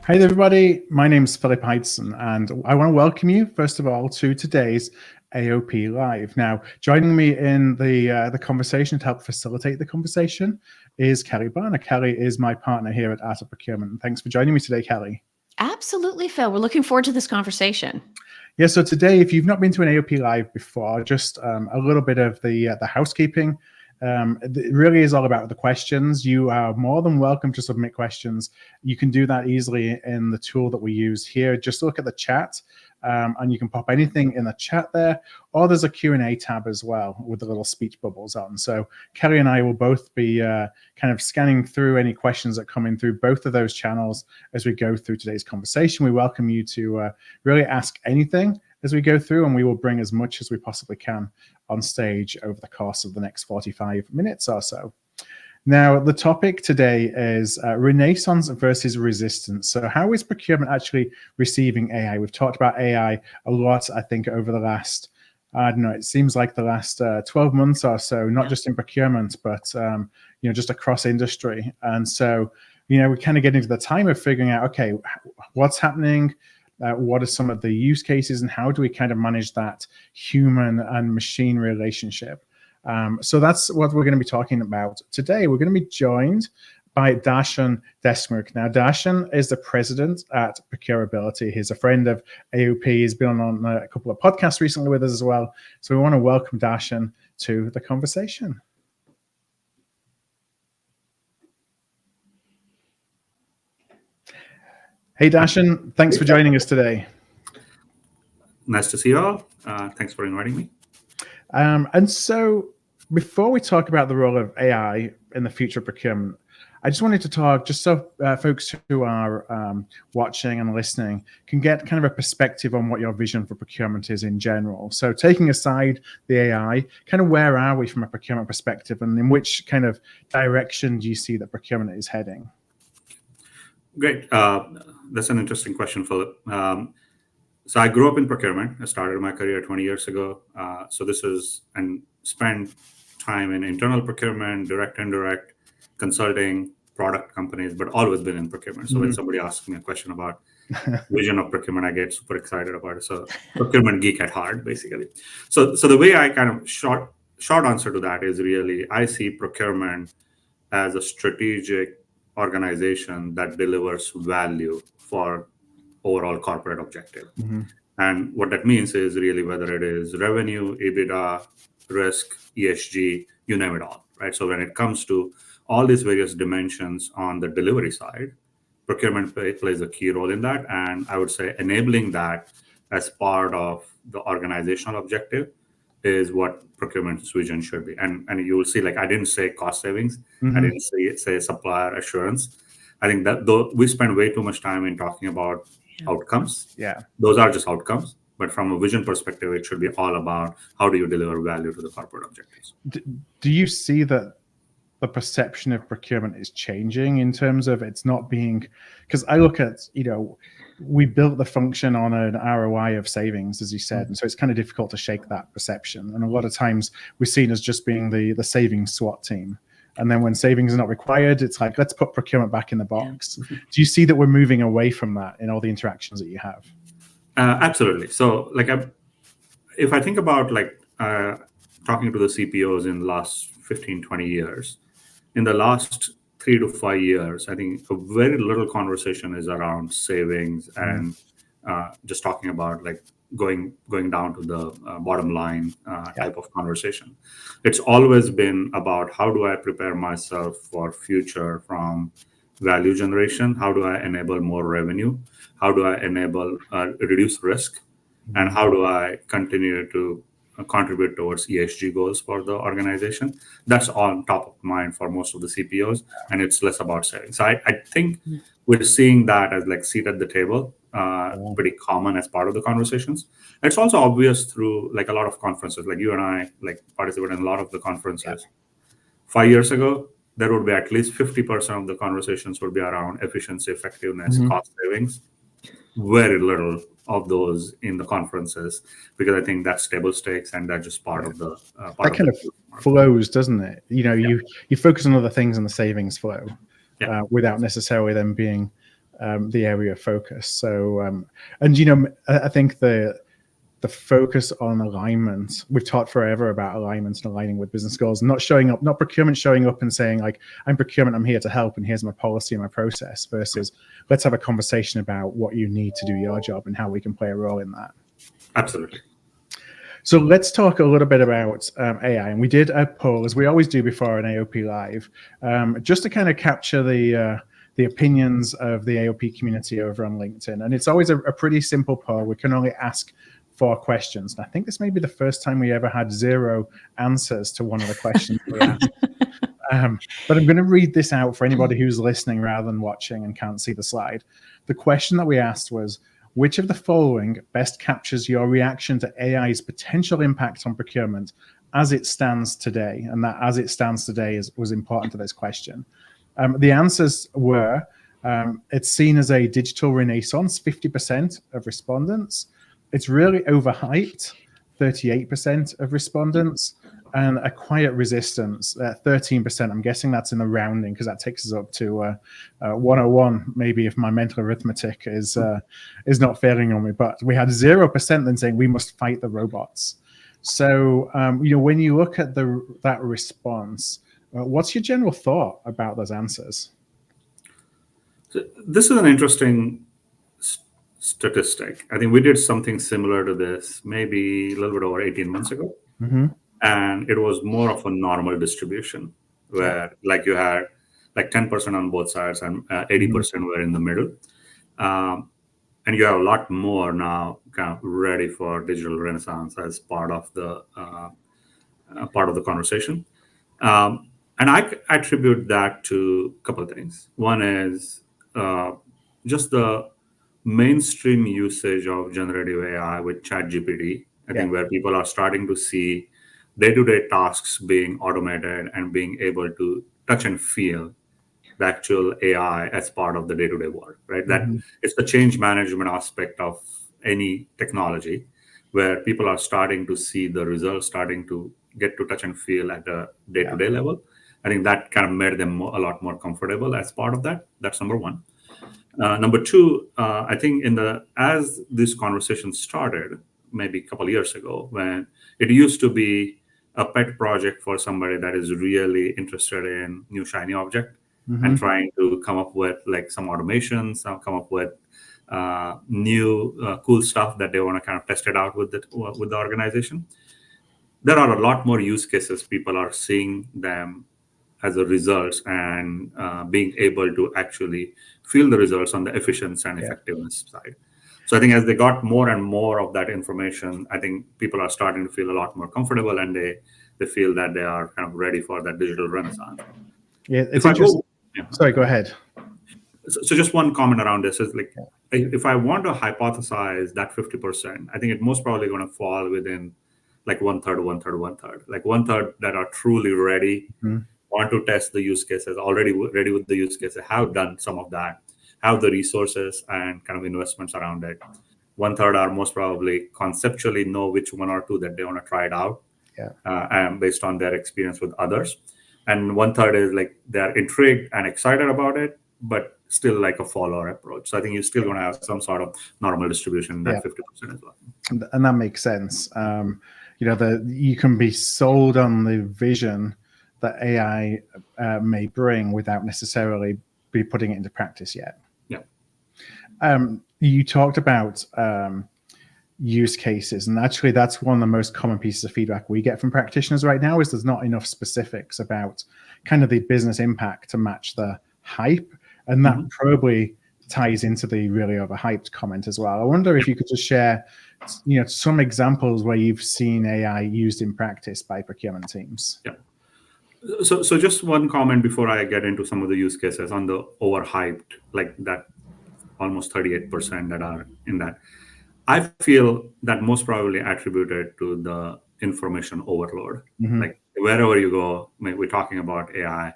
Hi there, everybody. My name is Philip Heidson, and I want to welcome you, first of all, to today's AOP Live. Now, joining me in the conversation to help facilitate the conversation is Kelly Barner. Kelly is my partner here at Art of Procurement. Thanks for joining me today, Kelly. Absolutely, Phil. We're looking forward to this conversation. Yeah, so today, if you've not been to an AOP Live before, just a little bit of the housekeeping. It really is all about the questions. You are more than welcome to submit questions. You can do that easily in the tool that we use here. Just look at the chat and you can pop anything in the chat there, or there's a Q&A tab as well with the little speech bubbles on. So Kelly and I will both be kind of scanning through any questions that come in through both of those channels as we go through today's conversation. We welcome you to really ask anything as we go through, and we will bring as much as we possibly can on stage over the course of the next 45 minutes or so. Now, the topic today is renaissance versus resistance. So how is procurement actually receiving AI? We've talked about AI a lot, I think, over the last, I don't know, it seems like the last 12 months or so, not just in procurement, but just across industry. And so, we kind of get into the time of figuring out, okay, what's happening? What are some of the use cases, and how do we kind of manage that human and machine relationship? So that's what we're going to be talking about today. We're going to be joined by Darshan Deshmukh. Now, Darshan is the president at ProcureAbility. He's a friend of AOP. He's been on a couple of podcasts recently with us as well. So we want to welcome Darshan to the conversation. Hey, Darshan, thanks for joining us today. Nice to see you all. Thanks for inviting me. And so before we talk about the role of AI in the future of procurement, I just wanted to talk, just so folks who are watching and listening can get kind of a perspective on what your vision for procurement is in general. So taking aside the AI, kind of where are we from a procurement perspective, and in which kind of direction do you see that procurement is heading? Great. That's an interesting question, Philip. So I grew up in procurement. I started my career 20 years ago. And spent time in internal procurement, direct, indirect, consulting, product companies, but always been in procurement. So when somebody asks me a question about vision of procurement, I get super excited about it. So procurement geek at heart, basically. So the way I kind of short answer to that is really, I see procurement as a strategic organization that delivers value for overall corporate objective. And what that means is really whether it is revenue, EBITDA, risk, ESG, you name it all, right? So when it comes to all these various dimensions on the delivery side, procurement plays a key role in that. And I would say enabling that as part of the organizational objective is what procurement's vision should be. And you will see, like, I didn't say cost savings. I didn't say supplier assurance. I think that though we spend way too much time in talking about outcomes. Yeah. Those are just outcomes. But from a vision perspective, it should be all about how do you deliver value to the corporate objectives. Do you see that the perception of procurement is changing in terms of it's not being, because I look at, we built the function on an ROI of savings, as you said, and so it's kind of difficult to shake that perception. And a lot of times we're seen as just being the savings SWAT team. And then when savings are not required, it's like, let's put procurement back in the box. Do you see that we're moving away from that in all the interactions that you have? Absolutely. So if I think about talking to the CPOs in the last 15, 20 years, in the last 3 to 5 years, I think a very little conversation is around savings and just talking about going down to the bottom line type of conversation. It's always been about how do I prepare myself for future from value generation? How do I enable more revenue? How do I enable reduce risk? And how do I continue to contribute towards ESG goals for the organization? That's on top of mind for most of the CPOs, and it's less about savings. So I think we're seeing that as seat at the table, pretty common as part of the conversations. It's also obvious through a lot of conferences, like you and I participate in a lot of the conferences. 5 years ago, there would be at least 50% of the conversations would be around efficiency, effectiveness, cost savings. Very little of those in the conferences, because I think that's table stakes and that's just part of the that kind of flows, doesn't it? You focus on other things in the savings flow without necessarily them being the area of focus. So, and I think the focus on alignment, we've talked forever about alignment and aligning with business goals, not showing up, not procurement showing up and saying like, I'm procurement, I'm here to help, and here's my policy and my process, versus let's have a conversation about what you need to do your job and how we can play a role in that. Absolutely. So let's talk a little bit about AI. And we did a poll, as we always do before an AOP Live, just to kind of capture the opinions of the AOP community over on LinkedIn. And it's always a pretty simple poll. We can only ask 4 questions. And I think this may be the first time we ever had 0 answers to one of the questions we asked. But I'm going to read this out for anybody who's listening rather than watching and can't see the slide. The question that we asked was, which of the following best captures your reaction to AI's potential impact on procurement as it stands today? And that as it stands today was important to this question. The answers were, it's seen as a digital renaissance, 50% of respondents. It's really overhyped, 38% of respondents, and a quiet resistance, 13%. I'm guessing that's in the rounding because that takes us up to 101, maybe, if my mental arithmetic is not failing on me. But we had 0% then saying we must fight the robots. So when you look at that response, what's your general thought about those answers? So this is an interesting statistic. I think we did something similar to this maybe a little bit over 18 months ago. Mm-hmm. And it was more of a normal distribution where like you had like 10% on both sides and 80% were in the middle. And you have a lot more now kind of ready for digital renaissance as part of the conversation. And I attribute that to a couple of things. One is just the mainstream usage of generative AI with ChatGPT. I think where people are starting to see day-to-day tasks being automated and being able to touch and feel the actual AI as part of the day-to-day world, right? Mm-hmm. That it's the change management aspect of any technology where people are starting to see the results, starting to get to touch and feel at a day-to-day level. I think that kind of made them a lot more comfortable as part of that. That's number one. Number two, I think as this conversation started, maybe a couple of years ago, when it used to be a pet project for somebody that is really interested in new shiny object and trying to come up with like some automations, come up with new cool stuff that they want to kind of test it out with the organization. There are a lot more use cases. People are seeing them as a results and being able to actually feel the results on the efficiency and effectiveness side. So I think as they got more and more of that information, I think people are starting to feel a lot more comfortable and they feel that they are kind of ready for that digital renaissance. Yeah, it's interesting. Sorry, go ahead. So just one comment around this is like, if I want to hypothesize that 50%, I think it's most probably going to fall within like one third, like one third that are truly ready, want to test the use cases, already ready with the use cases, have done some of that, have the resources and kind of investments around it. One third are most probably conceptually know which one or two that they want to try it out, and based on their experience with others. And one third is like they're intrigued and excited about it, but still like a follower approach. So I think you're still going to have some sort of normal distribution, that 50% as well. And that makes sense. You can be sold on the vision that AI may bring without necessarily be putting it into practice yet. You talked about use cases, and actually that's one of the most common pieces of feedback we get from practitioners right now is there's not enough specifics about kind of the business impact to match the hype, and that probably ties into the really overhyped comment as well. I wonder if you could just share some examples where you've seen AI used in practice by procurement teams. So just one comment before I get into some of the use cases on the overhyped, like that almost 38% that are in that. I feel that most probably attributed to the information overload. Like wherever you go, we're talking about AI,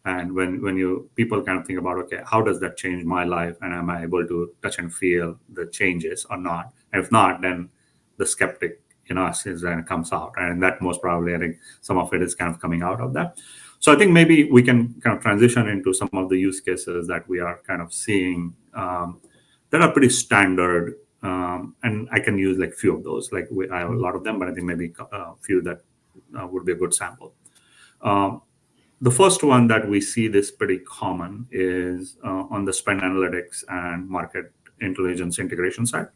and when people kind of think about, okay, how does that change my life, and am I able to touch and feel the changes or not? And if not, then the skeptic then comes out, and that most probably I think some of it is kind of coming out of that. So I think maybe we can kind of transition into some of the use cases that we are kind of seeing that are pretty standard. And I can use like few of those. Like I have a lot of them, but I think maybe a few that would be a good sample. The first one that we see this pretty common is on the spend analytics and market intelligence integration side,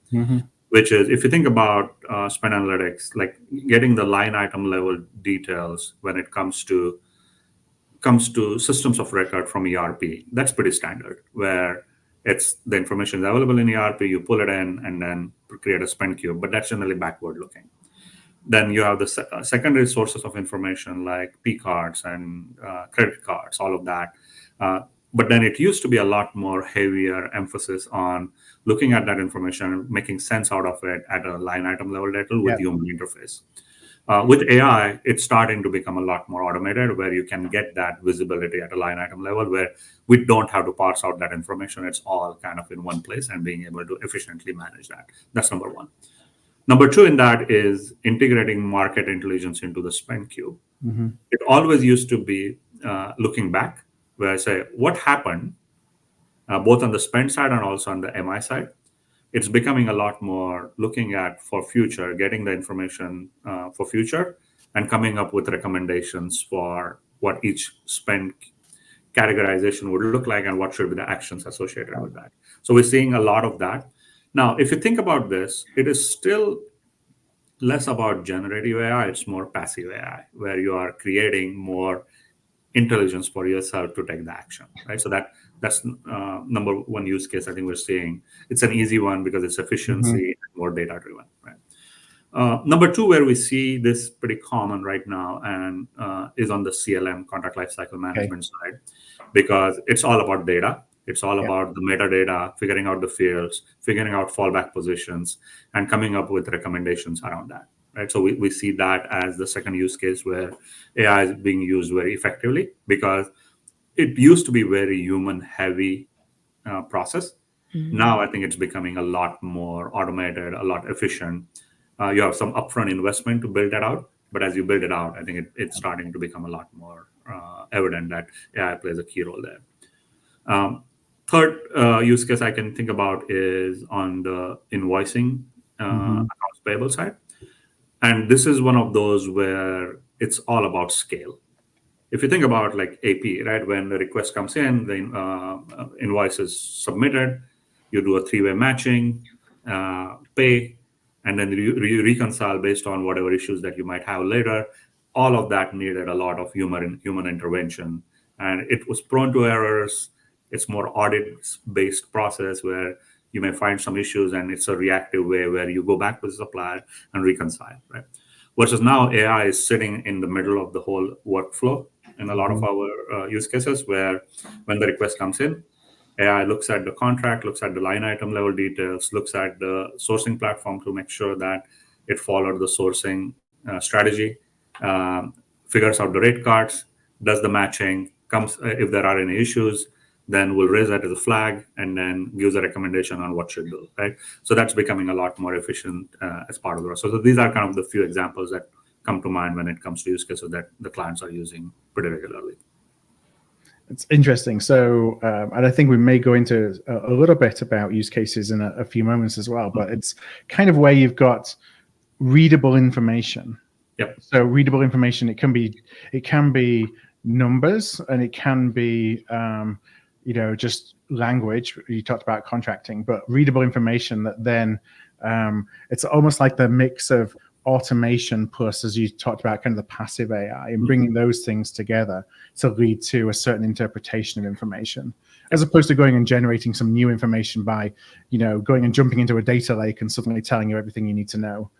which is, if you think about spend analytics, like getting the line item level details when it comes to systems of record from ERP, that's pretty standard, where it's the information is available in ERP, you pull it in and then create a spend cube, but that's generally backward looking. Then you have the secondary sources of information like P cards and credit cards, all of that. But then it used to be a lot more heavier emphasis on looking at that information and making sense out of it at a line item level with human interface. With AI, it's starting to become a lot more automated, where you can get that visibility at a line item level where we don't have to parse out that information. It's all kind of in one place and being able to efficiently manage that. That's number one. Number two in that is integrating market intelligence into the spend cube. It always used to be looking back, where I say, what happened, both on the spend side and also on the MI side. It's becoming a lot more looking at for future, getting the information for future, and coming up with recommendations for what each spend categorization would look like and what should be the actions associated with that. So we're seeing a lot of that. Now, if you think about this, it is still less about generative AI, it's more passive AI, where you are creating more intelligence for yourself to take the action, right? So that's number one use case I think we're seeing. It's an easy one because it's efficiency and more data driven, right? Number two, where we see this pretty common right now and is on the CLM, contract lifecycle management side, because it's all about data. It's all about the metadata, figuring out the fields, figuring out fallback positions, and coming up with recommendations around that, right? So we see that as the second use case where AI is being used very effectively, because it used to be very human-heavy process. Now I think it's becoming a lot more automated, a lot efficient. You have some upfront investment to build that out, but as you build it out, I think it's starting to become a lot more evident that AI plays a key role there. Third use case I can think about is on the invoicing accounts payable side. And this is one of those where it's all about scale. If you think about like AP, right, when the request comes in, the invoice is submitted, you do a three-way matching, pay, and then you reconcile based on whatever issues that you might have later. All of that needed a lot of human intervention, and it was prone to errors. It's more audit-based process where you may find some issues and it's a reactive way where you go back to the supplier and reconcile, right? Versus now AI is sitting in the middle of the whole workflow in a lot of our use cases, where when the request comes in, AI looks at the contract, looks at the line item level details, looks at the sourcing platform to make sure that it followed the sourcing strategy, figures out the rate cards, does the matching, comes if there are any issues, then we'll raise that as a flag and then gives a recommendation on what should do, right? So that's becoming a lot more efficient as part of the process. So these are kind of the few examples that come to mind when it comes to use cases that the clients are using pretty regularly. It's interesting. So, and I think we may go into a little bit about use cases in a few moments as well, but it's kind of where you've got readable information. Yep. So readable information, it can be numbers, and it can be just language. You talked about contracting, but readable information that then it's almost like the mix of automation plus, as you talked about, kind of the passive AI, and bringing those things together to lead to a certain interpretation of information, as opposed to going and generating some new information by, going and jumping into a data lake and suddenly telling you everything you need to know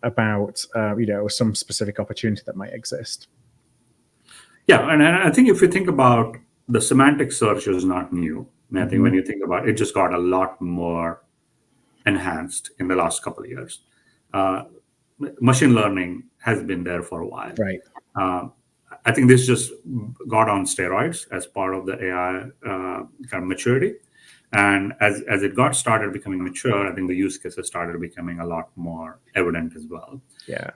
about, some specific opportunity that might exist. Yeah, and I think if you think about the semantic search is not new. I think when you think about it, just got a lot more enhanced in the last couple of years. Machine learning has been there for a while. Right. I think this just got on steroids as part of the AI kind of maturity. And as it got started becoming mature, I think the use cases started becoming a lot more evident as well. Yeah.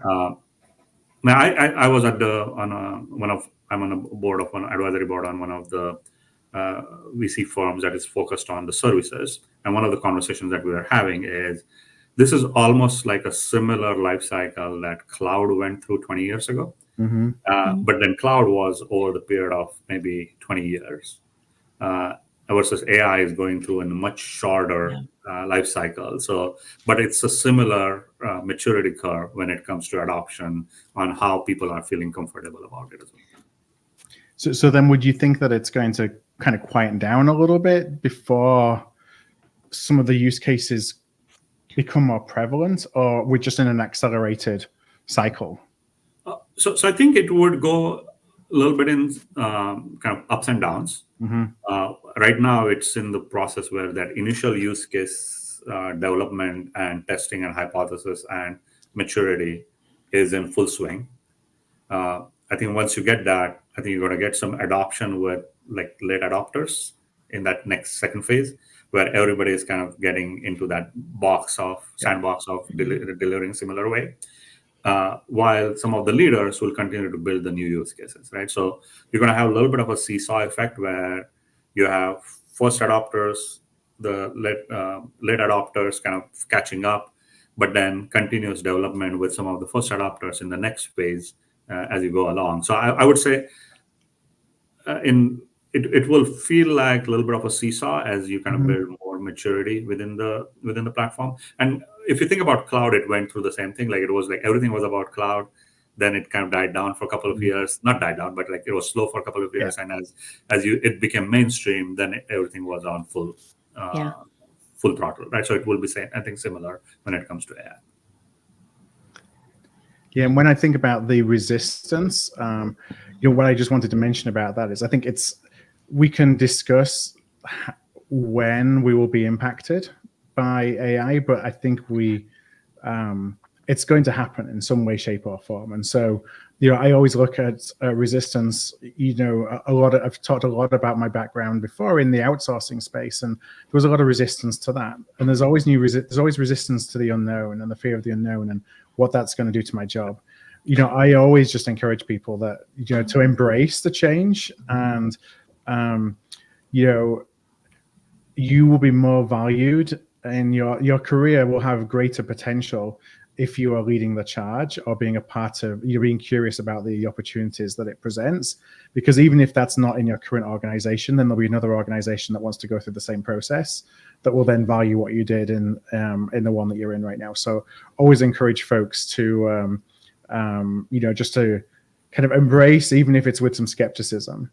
I was I'm on a board of one advisory board on one of the VC firms that is focused on the services. And one of the conversations that we are having is this is almost like a similar life cycle that cloud went through 20 years ago. But then cloud was over the period of maybe 20 years. Versus AI is going through a much shorter life cycle. So, but it's a similar maturity curve when it comes to adoption on how people are feeling comfortable about it as well. So then would you think that it's going to kind of quieten down a little bit before some of the use cases become more prevalent, or we're just in an accelerated cycle? So I think it would go a little bit in kind of ups and downs. Right now, it's in the process where that initial use case development and testing and hypothesis and maturity is in full swing. I think once you get that, I think you're going to get some adoption with like late adopters in that next second phase, where everybody is kind of getting into that sandbox of delivering similar way. While some of the leaders will continue to build the new use cases, right? So you're going to have a little bit of a seesaw effect where you have first adopters, the late adopters kind of catching up, but then continuous development with some of the first adopters in the next phase as you go along. So I would say it will feel like a little bit of a seesaw as you kind of build more maturity within the platform. And if you think about cloud, it went through the same thing. Like it was like everything was about cloud. Then it kind of died down for a couple of years. Not died down, but like it was slow for a couple of years. And as it became mainstream, then everything was on full throttle, right? So it will be I think similar when it comes to AI. Yeah, and when I think about the resistance, what I just wanted to mention about that is I think we can discuss when we will be impacted by AI, but I think it's going to happen in some way, shape, or form. And so, I always look at resistance. I've talked a lot about my background before in the outsourcing space, and there was a lot of resistance to that. And there's always there's always resistance to the unknown and the fear of the unknown and what that's going to do to my job. I always just encourage people that to embrace the change, and you will be more valued, and your career will have greater potential if you are leading the charge or being a part of, being curious about the opportunities that it presents. Because even if that's not in your current organization, then there'll be another organization that wants to go through the same process that will then value what you did in the one that you're in right now. So always encourage folks to, just to kind of embrace, even if it's with some skepticism,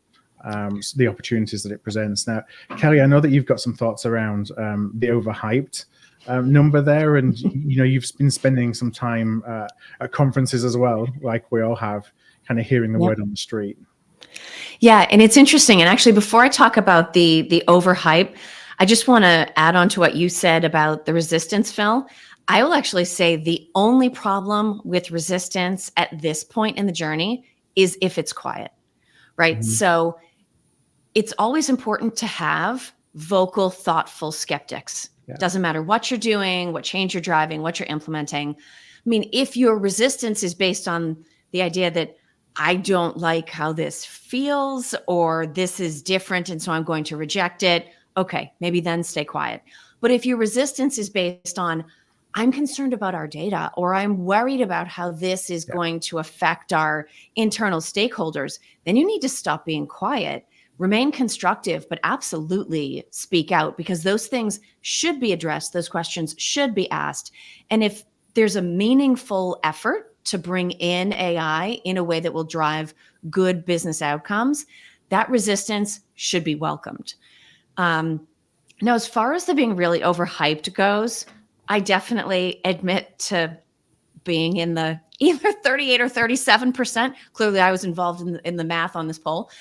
the opportunities that it presents. Now, Kelly, I know that you've got some thoughts around the overhyped number there, and you've been spending some time at conferences as well, like we all have, kind of hearing the word on the street. Yeah, and it's interesting. And actually, before I talk about the overhype, I just want to add on to what you said about the resistance, Phil. I will actually say the only problem with resistance at this point in the journey is if it's quiet, right? So it's always important to have vocal, thoughtful skeptics. Yeah. Doesn't matter what you're doing, what change you're driving, what you're implementing. I mean, if your resistance is based on the idea that I don't like how this feels, or this is different, and so I'm going to reject it, okay, maybe then stay quiet. But if your resistance is based on, I'm concerned about our data, or I'm worried about how this is going to affect our internal stakeholders, then you need to stop being quiet. Remain constructive, but absolutely speak out, because those things should be addressed. Those questions should be asked. And if there's a meaningful effort to bring in AI in a way that will drive good business outcomes, that resistance should be welcomed. Now, as far as the being really overhyped goes, I definitely admit to being in the either 38 or 37%. Clearly, I was involved in the math on this poll.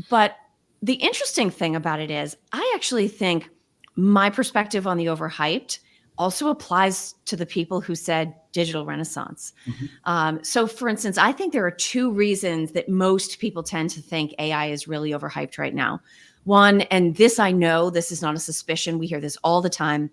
But the interesting thing about it is I actually think my perspective on the overhyped also applies to the people who said digital renaissance. So for instance, I think there are two reasons that most people tend to think AI is really overhyped right now. One, and this I know, this is not a suspicion, we hear this all the time,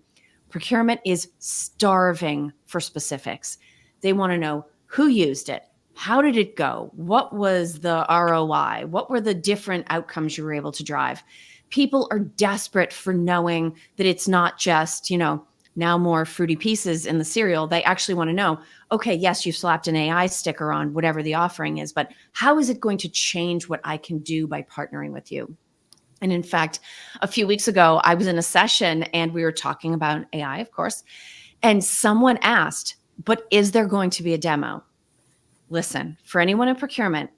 procurement is starving for specifics. They want to know who used it, How did it go? What was the ROI? What were the different outcomes you were able to drive? People are desperate for knowing that it's not just, now more fruity pieces in the cereal. They actually want to know, okay, yes, you slapped an AI sticker on whatever the offering is, but how is it going to change what I can do by partnering with you? And in fact, a few weeks ago, I was in a session and we were talking about AI, of course, and someone asked, but is there going to be a demo? Listen, for anyone in procurement,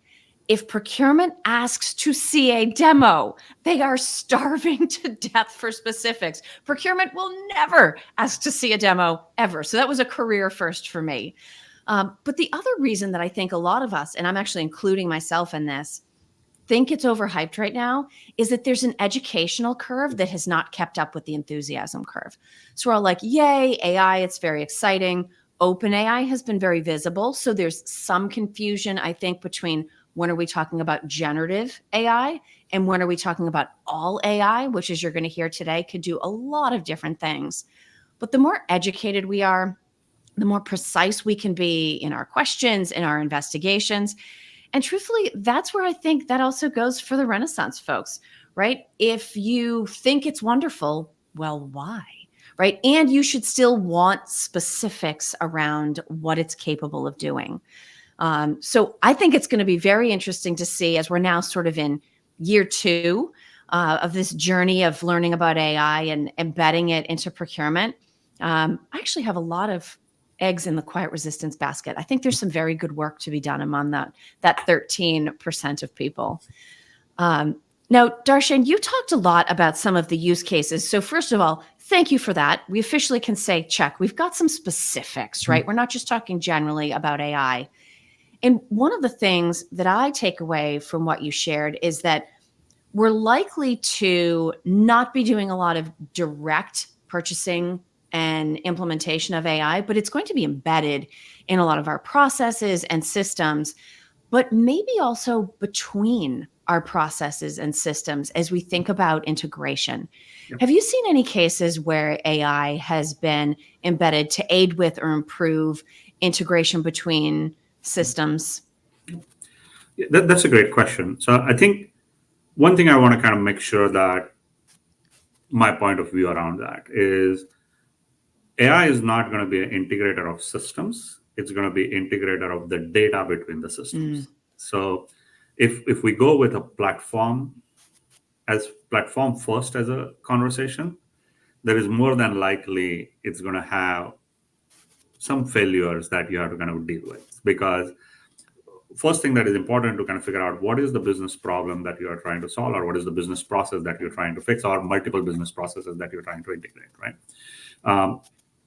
if procurement asks to see a demo, they are starving to death for specifics. Procurement will never ask to see a demo ever. So that was a career first for me. But the other reason that I think a lot of us, and I'm actually including myself in this, think it's overhyped right now is that there's an educational curve that has not kept up with the enthusiasm curve. So we're all like, yay, AI, it's very exciting. OpenAI has been very visible. So there's some confusion, I think, between when are we talking about generative AI and when are we talking about all AI, which, as you're going to hear today, could do a lot of different things. But the more educated we are, the more precise we can be in our questions, in our investigations. And truthfully, that's where I think that also goes for the Renaissance folks, right? If you think it's wonderful, well, why? Right. And you should still want specifics around what it's capable of doing. So I think it's going to be very interesting to see as we're now sort of in year 2 of this journey of learning about AI and embedding it into procurement. I actually have a lot of eggs in the quiet resistance basket. I think there's some very good work to be done among that 13% of people. Now, Darshan, you talked a lot about some of the use cases. So first of all, thank you for that. We officially can say, check, we've got some specifics, right? We're not just talking generally about AI. And one of the things that I take away from what you shared is that we're likely to not be doing a lot of direct purchasing and implementation of AI, but it's going to be embedded in a lot of our processes and systems, but maybe also between our processes and systems as we think about integration. Yep. Have you seen any cases where AI has been embedded to aid with or improve integration between systems? Yeah, that's a great question. So I think one thing I want to kind of make sure that my point of view around that is AI is not going to be an integrator of systems. It's going to be integrator of the data between the systems. So if we go with a platform first as a conversation, there is more than likely it's going to have some failures that you have to kind of deal with. Because first thing that is important to kind of figure out what is the business problem that you are trying to solve, or what is the business process that you're trying to fix, or multiple business processes that you're trying to integrate, right?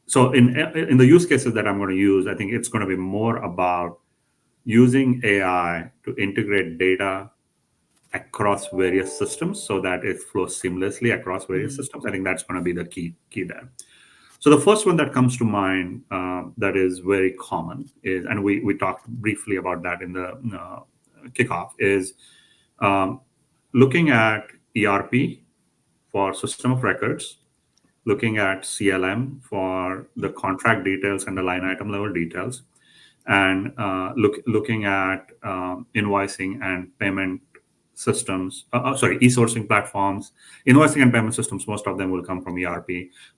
So in the use cases that I'm going to use, I think it's going to be more about using AI to integrate data across various systems so that it flows seamlessly across various systems. I think that's going to be the key there. So the first one that comes to mind that is very common is, and we talked briefly about that in the kickoff, is looking at ERP for system of records, looking at CLM for the contract details and the line item level details, and looking at invoicing and payment systems, e-sourcing platforms. Invoicing and payment systems, most of them will come from ERP,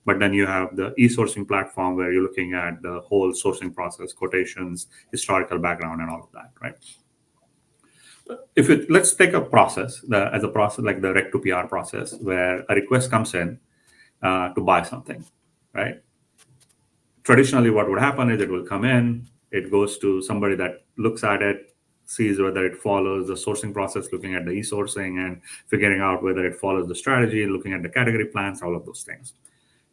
but then you have the e-sourcing platform where you're looking at the whole sourcing process, quotations, historical background, and all of that, right? Let's take a process, as a process like the rec to PR process, where a request comes in to buy something, right? Traditionally, what would happen is it will come in, it goes to somebody that looks at it, sees whether it follows the sourcing process, looking at the e-sourcing and figuring out whether it follows the strategy, looking at the category plans, all of those things.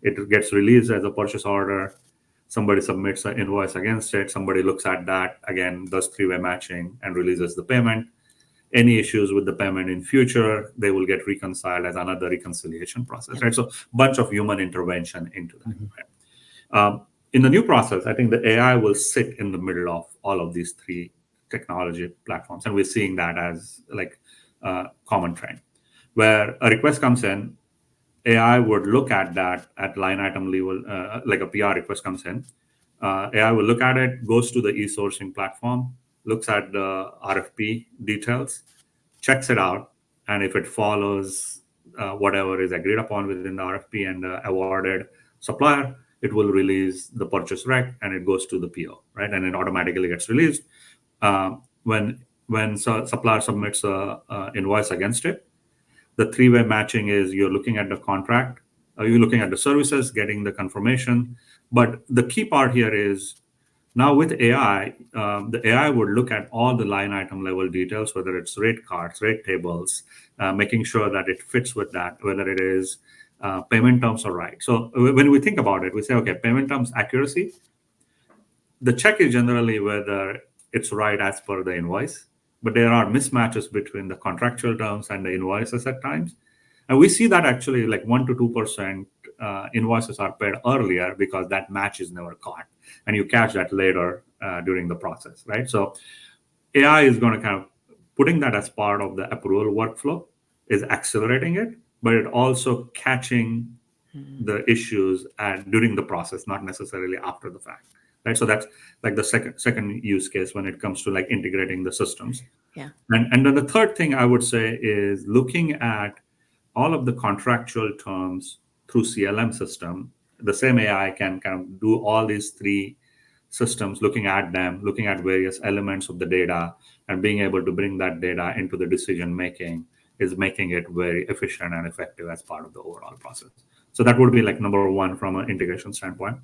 It gets released as a purchase order. Somebody submits an invoice against it. Somebody looks at that, again, does three-way matching and releases the payment. Any issues with the payment in future, they will get reconciled as another reconciliation process, right? So a bunch of human intervention into that, right? In the new process, I think the AI will sit in the middle of all of these three technology platforms. And we're seeing that as like a common trend, where a request comes in, AI would look at that at line item level, like a PR request comes in. AI will look at it, goes to the e-sourcing platform, looks at the RFP details, checks it out, and if it follows whatever is agreed upon within the RFP and the awarded supplier, it will release the purchase rec and it goes to the PO, right? And it automatically gets released. When supplier submits a invoice against it, the three-way matching is you're looking at the contract, you're looking at the services, getting the confirmation. But the key part here is now with AI, the AI would look at all the line item level details, whether it's rate cards, rate tables, making sure that it fits with that, whether it is payment terms are right. So when we think about it, we say, okay, payment terms accuracy. The check is generally whether it's right as per the invoice, but there are mismatches between the contractual terms and the invoices at times. And we see that actually like 1% to 2% invoices are paid earlier because that match is never caught. And you catch that later during the process, right? So AI is going to kind of putting that as part of the approval workflow is accelerating it, but it also catching the issues during the process, not necessarily after the fact, right? So that's like the second use case when it comes to like integrating the systems. Yeah. And then the third thing I would say is looking at all of the contractual terms through CLM system. The same AI can kind of do all these three systems, looking at them, looking at various elements of the data, and being able to bring that data into the decision making is making it very efficient and effective as part of the overall process. So that would be like number one from an integration standpoint.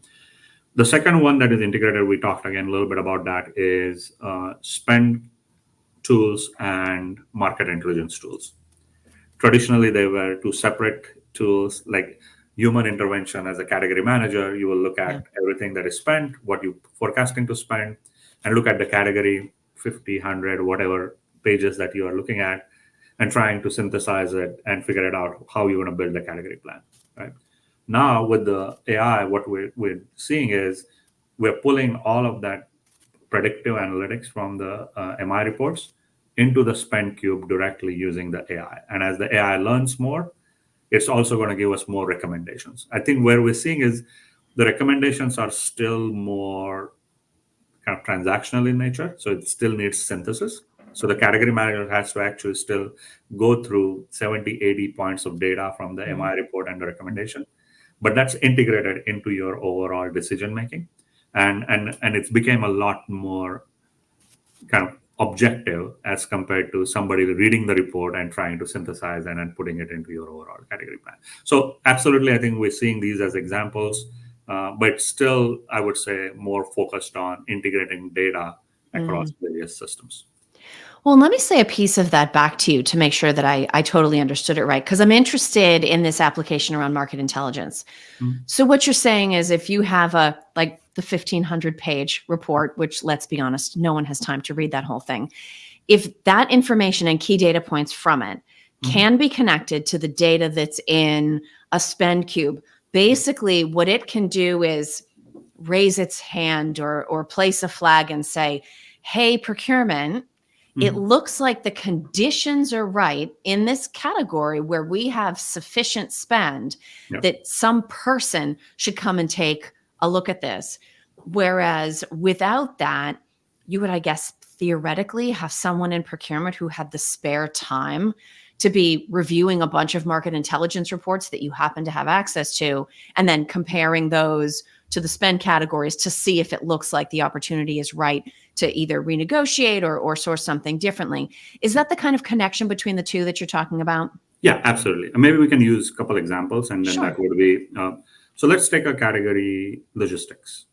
The second one that is integrated, we talked again a little bit about that, is spend tools and market intelligence tools. Traditionally, they were two separate tools. Like human intervention as a category manager, you will look at everything that is spent, what you forecasting to spend, and look at the category 50, 100, whatever pages that you are looking at, and trying to synthesize it and figure it out how you're going to build the category plan, right? Now with the AI, what we're seeing is we're pulling all of that predictive analytics from the MI reports into the spend cube directly using the AI. And as the AI learns more, it's also going to give us more recommendations. I think where we're seeing is the recommendations are still more kind of transactional in nature. So it still needs synthesis. So the category manager has to actually still go through 70, 80 points of data from the MI report and the recommendation. But that's integrated into your overall decision making. And it's became a lot more kind of objective as compared to somebody reading the report and trying to synthesize and then putting it into your overall category plan. So absolutely, I think we're seeing these as examples, but still, I would say more focused on integrating data across various systems. Well, let me say a piece of that back to you to make sure that I totally understood it right, because I'm interested in this application around market intelligence. So what you're saying is if you have the 1,500 page report, which let's be honest, no one has time to read that whole thing. If that information and key data points from it can be connected to the data that's in a spend cube, basically what it can do is raise its hand or place a flag and say, hey, procurement, it looks like the conditions are right in this category where we have sufficient spend that some person should come and take a look at this. Whereas without that, you would, I guess, theoretically have someone in procurement who had the spare time to be reviewing a bunch of market intelligence reports that you happen to have access to, and then comparing those to the spend categories to see if it looks like the opportunity is right to either renegotiate or source something differently. Is that the kind of connection between the two that you're talking about? Yeah, absolutely. Maybe we can use a couple examples, and then that would be, so let's take a category, logistics.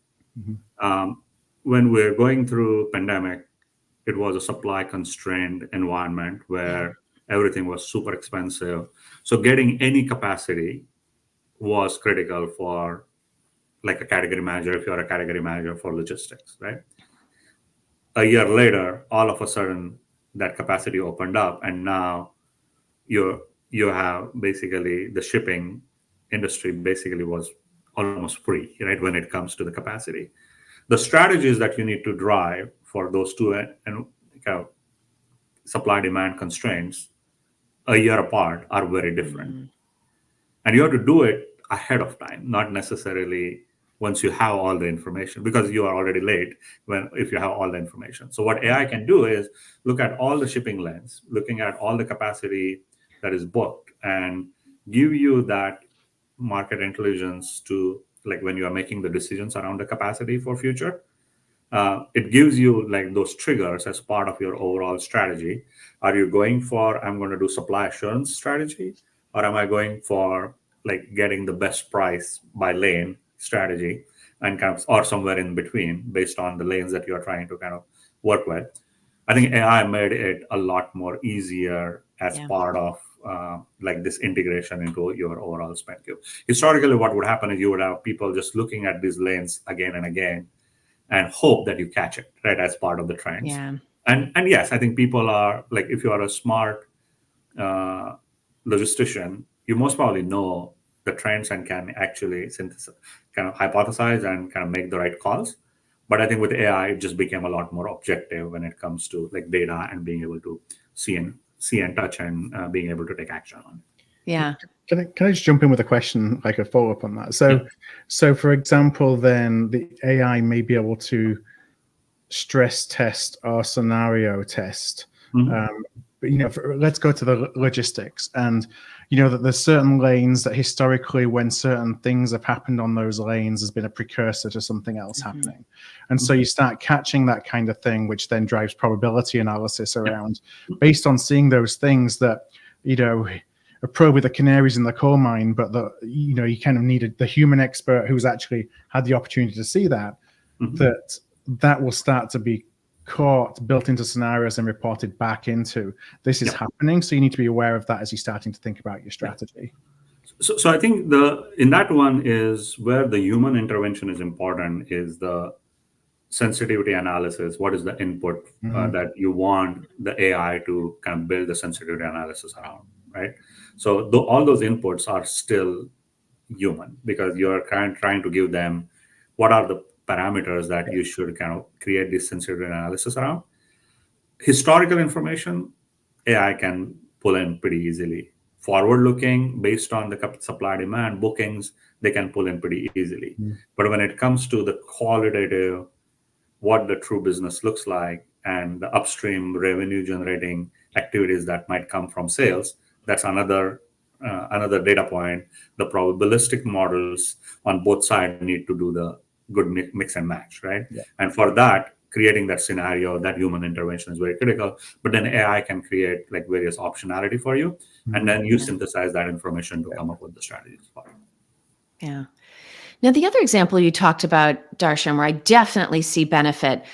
When we're going through pandemic, it was a supply constrained environment where everything was super expensive. So getting any capacity was critical for like a category manager, if you're a category manager for logistics, right? A year later, all of a sudden that capacity opened up, and now you have basically the shipping industry basically was almost free, right? When it comes to the capacity, the strategies that you need to drive for those two and supply demand constraints a year apart are very different. And you have to do it ahead of time, not necessarily once you have all the information, because you are already late if you have all the information. So what AI can do is look at all the shipping lanes, looking at all the capacity that is booked, and give you that market intelligence to, like, when you are making the decisions around the capacity for future. It gives you like those triggers as part of your overall strategy. Are you going for, I'm going to do supply assurance strategy, or am I going for like getting the best price by lane strategy, and kind of, or somewhere in between based on the lanes that you're trying to kind of work with? I think AI made it a lot more easier as part of like this integration into your overall spend queue. Historically, what would happen is you would have people just looking at these lanes again and again and hope that you catch it, right, as part of the trends. Yeah. And yes, I think people are like, if you are a smart logistician, you most probably know the trends and can actually synthesize, kind of hypothesize and kind of make the right calls. But I think with AI, it just became a lot more objective when it comes to like data and being able to see and touch and being able to take action on it. Yeah. Can I just jump in with a question, like a follow-up on that? So for example, then the AI may be able to stress test or scenario test. But, let's go to the logistics, and that there's certain lanes that historically, when certain things have happened on those lanes, has been a precursor to something else happening. And so you start catching that kind of thing, which then drives probability analysis around, based on seeing those things that, are probably the canaries in the coal mine, but you kind of needed the human expert who's actually had the opportunity to see that, that will start to be caught, built into scenarios and reported back into this is happening. So you need to be aware of that as you're starting to think about your strategy. So I think in that one is where the human intervention is important, is the sensitivity analysis. What is the input that you want the AI to kind of build the sensitivity analysis around, right? So all those inputs are still human, because you're trying to give them what are the parameters that you should kind of create this sensitivity analysis around. Historical information, AI can pull in pretty easily. Forward-looking, based on the supply demand bookings, they can pull in pretty easily. But when it comes to the qualitative, what the true business looks like, and the upstream revenue generating activities that might come from sales, that's another data point. The probabilistic models on both sides need to do the good mix and match, right? And for that, creating that scenario, that human intervention is very critical. But then AI can create like various optionality for you, and then you synthesize that information to come up with the strategies for it. Yeah. Now, the other example you talked about, Darshan, where I definitely see benefit,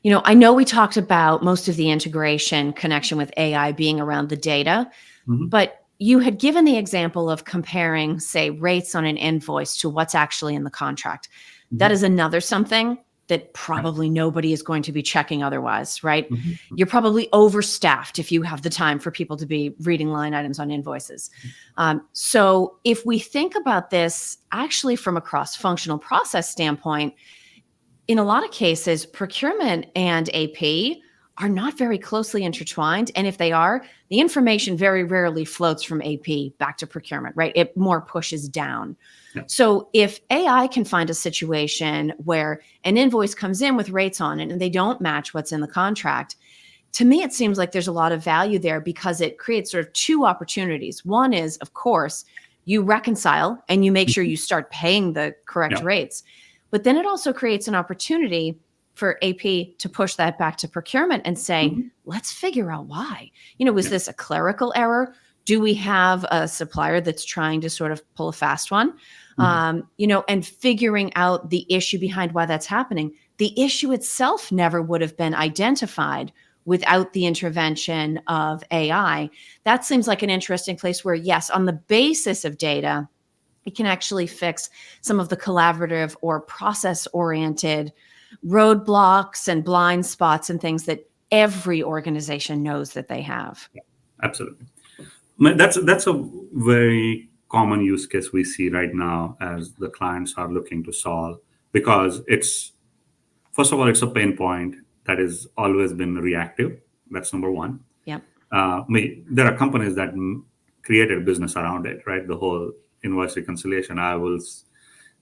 I know we talked about most of the integration connection with AI being around the data, but you had given the example of comparing, say, rates on an invoice to what's actually in the contract. That is another something that probably nobody is going to be checking otherwise, right? You're probably overstaffed if you have the time for people to be reading line items on invoices. So if we think about this actually from a cross-functional process standpoint, in a lot of cases, procurement and AP are not very closely intertwined. And if they are, the information very rarely floats from AP back to procurement, right? It more pushes down. So if AI can find a situation where an invoice comes in with rates on it and they don't match what's in the contract, to me, it seems like there's a lot of value there, because it creates sort of two opportunities. One is, of course, you reconcile and you make sure you start paying the correct rates. But then it also creates an opportunity for AP to push that back to procurement and say, let's figure out why. Was this a clerical error? Do we have a supplier that's trying to sort of pull a fast one? And figuring out the issue behind why that's happening. The issue itself never would have been identified without the intervention of AI. That seems like an interesting place where, yes, on the basis of data, it can actually fix some of the collaborative or process-oriented roadblocks and blind spots and things that every organization knows that they have. Absolutely. That's a very common use case we see right now as the clients are looking to solve, because first of all, it's a pain point that has always been reactive. That's number one. Yep. There are companies that created business around it, right? The whole invoice reconciliation. I will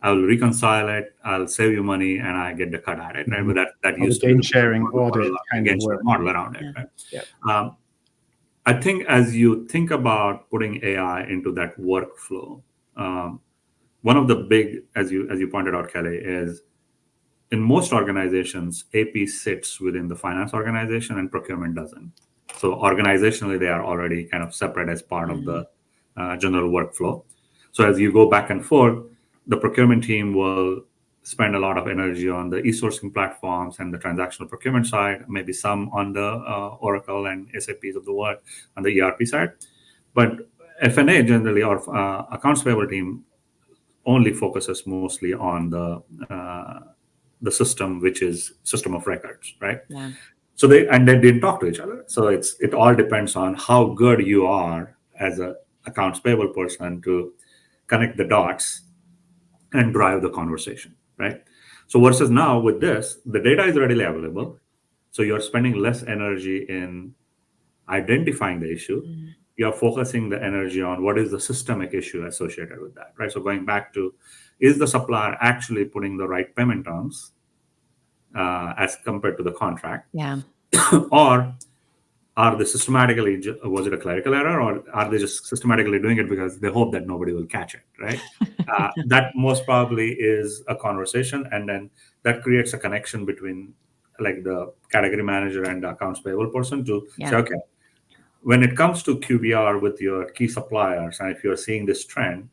I will reconcile it, I'll save you money, and I get the cut at it. Right? But that Or the used to be gain the sharing audit kind of gain sharing work. model around it. Yeah. Right? Yeah. I think as you think about putting AI into that workflow, one of the big, as you pointed out, Kelly, is in most organizations, AP sits within the finance organization and procurement doesn't. So organizationally, they are already kind of separate as part of the general workflow. So as you go back and forth, the procurement team will spend a lot of energy on the e-sourcing platforms and the transactional procurement side, maybe some on the Oracle and SAPs of the world on the ERP side. But F&A generally, or accounts payable team, only focuses mostly on the system, which is system of records, right? Yeah. So they didn't talk to each other. So it all depends on how good you are as a accounts payable person to connect the dots and drive the conversation, right? So versus now with this, the data is readily available. So you're spending less energy in identifying the issue. You're focusing the energy on what is the systemic issue associated with that, right? So going back to, is the supplier actually putting the right payment terms as compared to the contract? Yeah. Or are they systematically, was it a clerical error, or are they just systematically doing it because they hope that nobody will catch it, right? That most probably is a conversation, and then that creates a connection between like the category manager and the accounts payable person to say, okay, when it comes to QBR with your key suppliers, and if you're seeing this trend,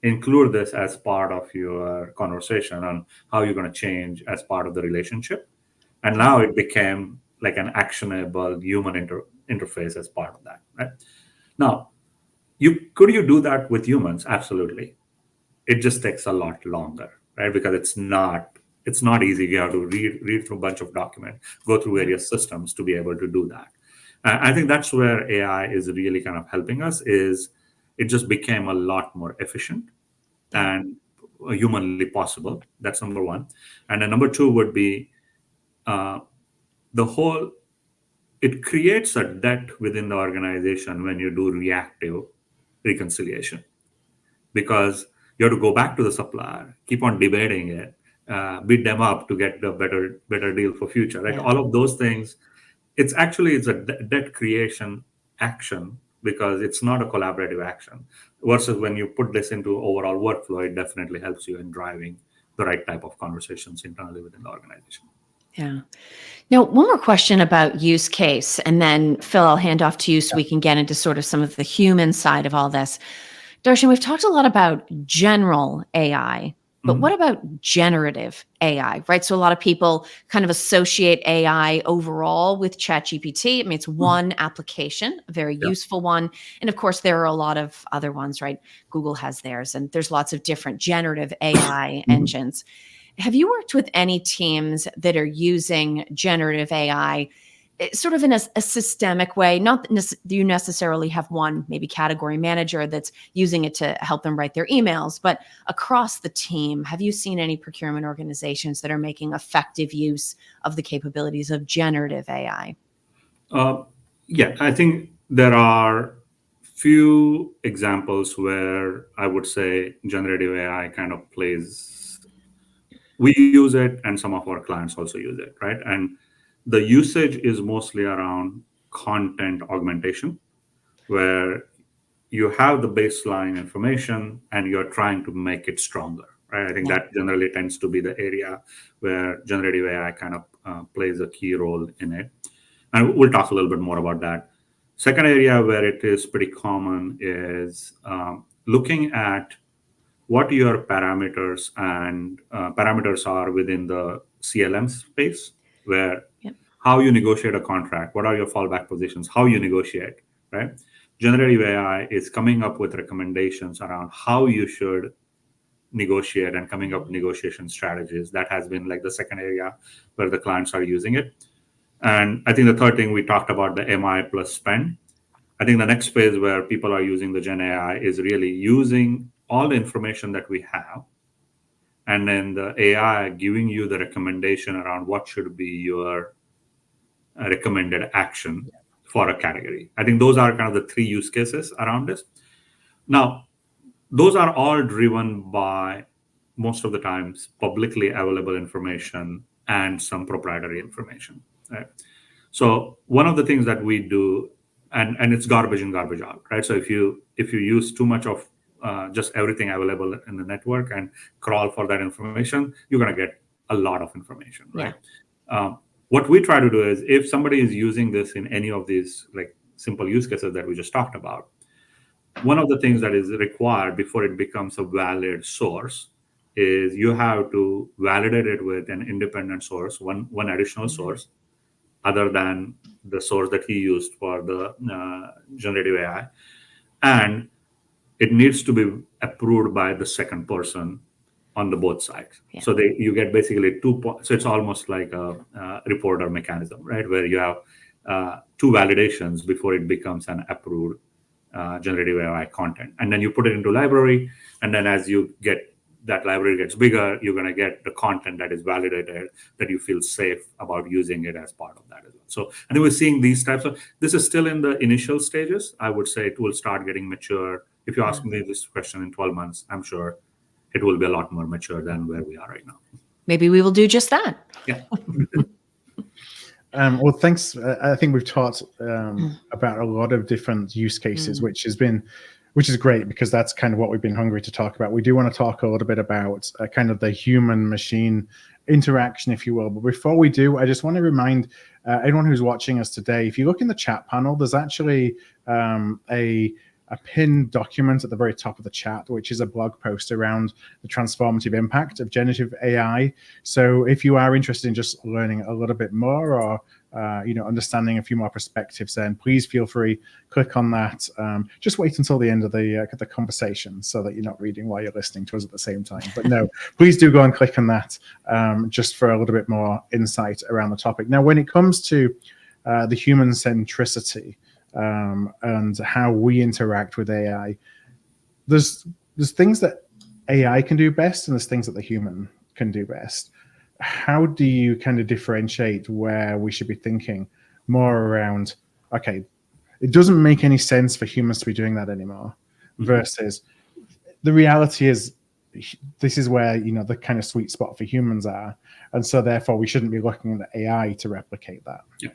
include this as part of your conversation on how you're going to change as part of the relationship. And now it became like an actionable human interface as part of that, right? Now, could you do that with humans? Absolutely. It just takes a lot longer, right? Because it's not easy. You have to read through a bunch of documents, go through various systems to be able to do that. I think that's where AI is really kind of helping us. Is it just became a lot more efficient and humanly possible. That's number one. And then number two would be it creates a debt within the organization when you do reactive reconciliation, because you have to go back to the supplier, keep on debating it, beat them up to get the better deal for future, right? All of those things. It's a debt creation action, because it's not a collaborative action. Versus when you put this into overall workflow, it definitely helps you in driving the right type of conversations internally within the organization. Yeah. Now, one more question about use case, and then Phil, I'll hand off to you so we can get into sort of some of the human side of all this. Darshan, we've talked a lot about general AI, but what about generative AI, right? So a lot of people kind of associate AI overall with ChatGPT. I mean, it's one application, a very useful one. And of course, there are a lot of other ones, right? Google has theirs, and there's lots of different generative AI engines. Have you worked with any teams that are using generative AI sort of in a systemic way? Not that you necessarily have one maybe category manager that's using it to help them write their emails, but across the team, have you seen any procurement organizations that are making effective use of the capabilities of generative AI? Yeah, I think there are few examples where I would say generative AI kind of plays. We use it, and some of our clients also use it, right? And the usage is mostly around content augmentation, where you have the baseline information and you're trying to make it stronger, right? I think that generally tends to be the area where generative AI kind of plays a key role in it. And we'll talk a little bit more about that. Second area where it is pretty common is looking at what your parameters are within the CLM space, where how you negotiate a contract, what are your fallback positions, how you negotiate, right? Generative AI is coming up with recommendations around how you should negotiate and coming up with negotiation strategies. That has been like the second area where the clients are using it. And I think the third thing we talked about, the MI plus spend. I think the next phase where people are using the Gen AI is really using all the information that we have, and then the AI giving you the recommendation around what should be your recommended action for a category. I think those are kind of the three use cases around this. Now, those are all driven by most of the times publicly available information and some proprietary information, right? So one of the things that we do, and it's garbage in, garbage out, right? So if you use too much of just everything available in the network and crawl for that information, you're going to get a lot of information, right? Yeah. What we try to do is, if somebody is using this in any of these like simple use cases that we just talked about, one of the things that is required before it becomes a valid source is you have to validate it with an independent source, one additional source, other than the source that he used for the generative AI. And it needs to be approved by the second person on the both sides. Yeah. So you get basically so it's almost like a reporter mechanism, right? Where you have two validations before it becomes an approved generative AI content. And then you put it into library. And then as you get that library gets bigger, you're going to get the content that is validated, that you feel safe about using it as part of that as well. So I think we're seeing these types of, this is still in the initial stages. I would say it will start getting mature. If you ask me this question in 12 months, I'm sure it will be a lot more mature than where we are right now. Maybe we will do just that. Yeah. Well, thanks. I think we've talked about a lot of different use cases, which is great, because that's kind of what we've been hungry to talk about. We do want to talk a little bit about kind of the human-machine interaction, if you will. But before we do, I just want to remind anyone who's watching us today, if you look in the chat panel, there's actually a pinned document at the very top of the chat, which is a blog post around the transformative impact of generative AI. So if you are interested in just learning a little bit more, or understanding a few more perspectives, then please feel free, click on that. Just wait until the end of the conversation so that you're not reading while you're listening to us at the same time. But no, please do go and click on that just for a little bit more insight around the topic. Now, when it comes to the human centricity, and how we interact with AI, there's things that AI can do best, and there's things that the human can do best. How do you kind of differentiate where we should be thinking more around, okay, it doesn't make any sense for humans to be doing that anymore, versus the reality is this is where the kind of sweet spot for humans are, and so therefore we shouldn't be looking at AI to replicate that? Yeah.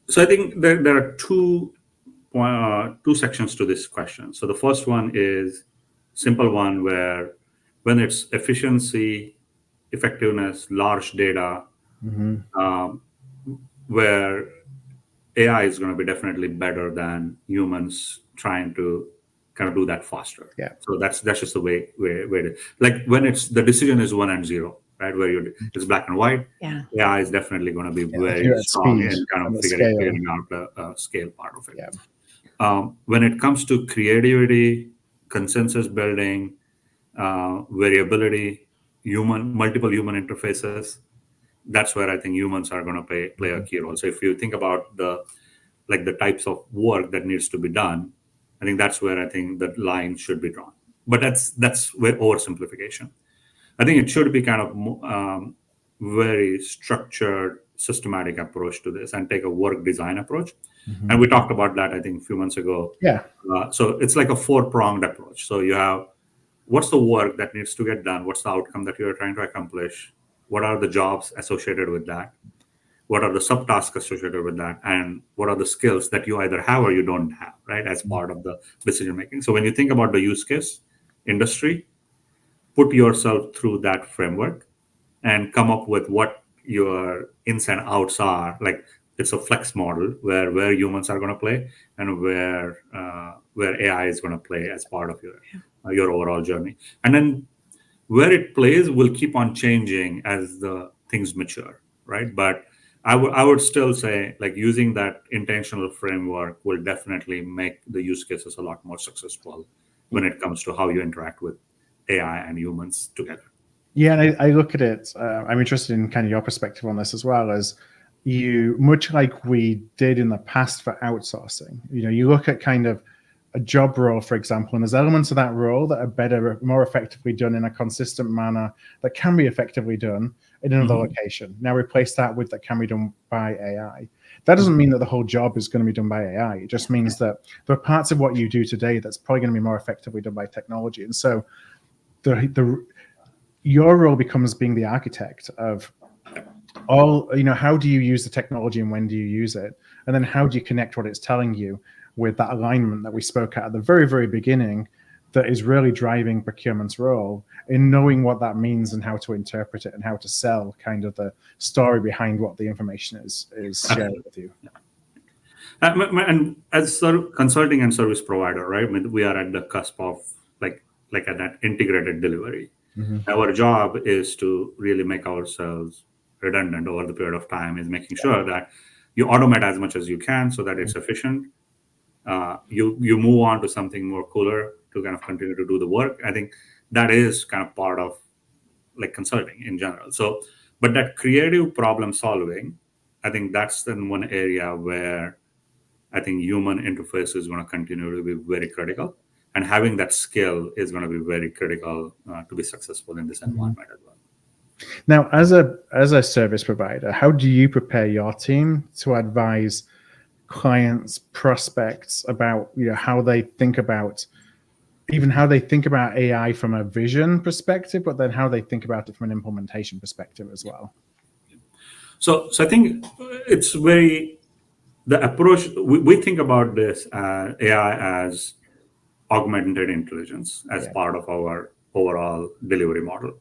So I think there are two sections to this question. So the first one is simple one, where when it's efficiency, effectiveness, large data, where AI is going to be definitely better than humans trying to kind of do that faster. Yeah. So that's just the way to, like when it's the decision is 1 and 0. Right, where it's black and white. Yeah. AI is definitely going to be very strong in kind of figuring out the scale part of it. Yeah. When it comes to creativity, consensus building, variability, multiple human interfaces, that's where I think humans are going to play a key role. So if you think about the types of work that needs to be done, I think that's where I think the line should be drawn. But that's where oversimplification. I think it should be kind of very structured, systematic approach to this, and take a work design approach. And we talked about that, I think, a few months ago. Yeah. So it's like a 4-pronged approach. So you have, what's the work that needs to get done? What's the outcome that you're trying to accomplish? What are the jobs associated with that? What are the subtasks associated with that? And what are the skills that you either have or you don't have, right, as part of the decision making? So when you think about the use case, industry, put yourself through that framework and come up with what your ins and outs are. Like, it's a flex model where humans are going to play, and where AI is going to play as part of your overall journey. And then where it plays will keep on changing as the things mature, right? But I would still say, like, using that intentional framework will definitely make the use cases a lot more successful when it comes to how you interact with AI and humans together. Yeah, and I look at it, I'm interested in kind of your perspective on this as well, as you, much like we did in the past for outsourcing, you look at kind of a job role, for example, and there's elements of that role that are better, more effectively done in a consistent manner, that can be effectively done in another location. Now replace that with that can be done by AI. That doesn't mean that the whole job is going to be done by AI. It just means that there are parts of what you do today that's probably going to be more effectively done by technology. And so your role becomes being the architect of all, how do you use the technology and when do you use it? And then how do you connect what it's telling you with that alignment that we spoke at the very, very beginning that is really driving procurement's role in knowing what that means and how to interpret it and how to sell kind of the story behind what the information is shared with you. And as consulting and service provider, right? I mean, we are at the cusp of like at that integrated delivery. Our job is to really make ourselves redundant over the period of time, is making sure that you automate as much as you can so that it's efficient. You move on to something more cooler to kind of continue to do the work. I think that is kind of part of like consulting in general. So, but that creative problem solving, I think that's then one area where I think human interface is going to continue to be very critical, and having that skill is going to be very critical to be successful in this environment as well. Now, as a service provider, how do you prepare your team to advise clients, prospects about how they think about AI from a vision perspective, but then how they think about it from an implementation perspective as well? So I think it's the approach we think about this AI as augmented intelligence as part of our overall delivery model.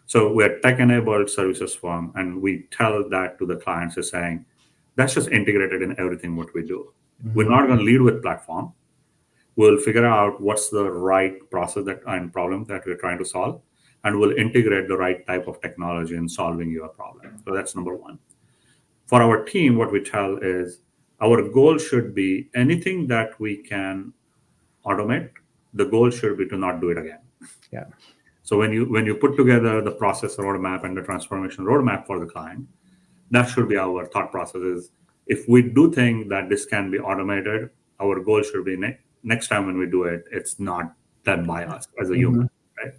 So we're tech-enabled services firm, and we tell that to the clients as saying, that's just integrated in everything what we do. We're not going to lead with platform. We'll figure out what's the right process and problem that we're trying to solve, and we'll integrate the right type of technology in solving your problem. So that's number one. For our team, what we tell is our goal should be anything that we can automate, the goal should be to not do it again. Yeah. So when you put together the process roadmap and the transformation roadmap for the client, that should be our thought process is, if we do think that this can be automated, our goal should be next time when we do it, it's not done by us as a human, right?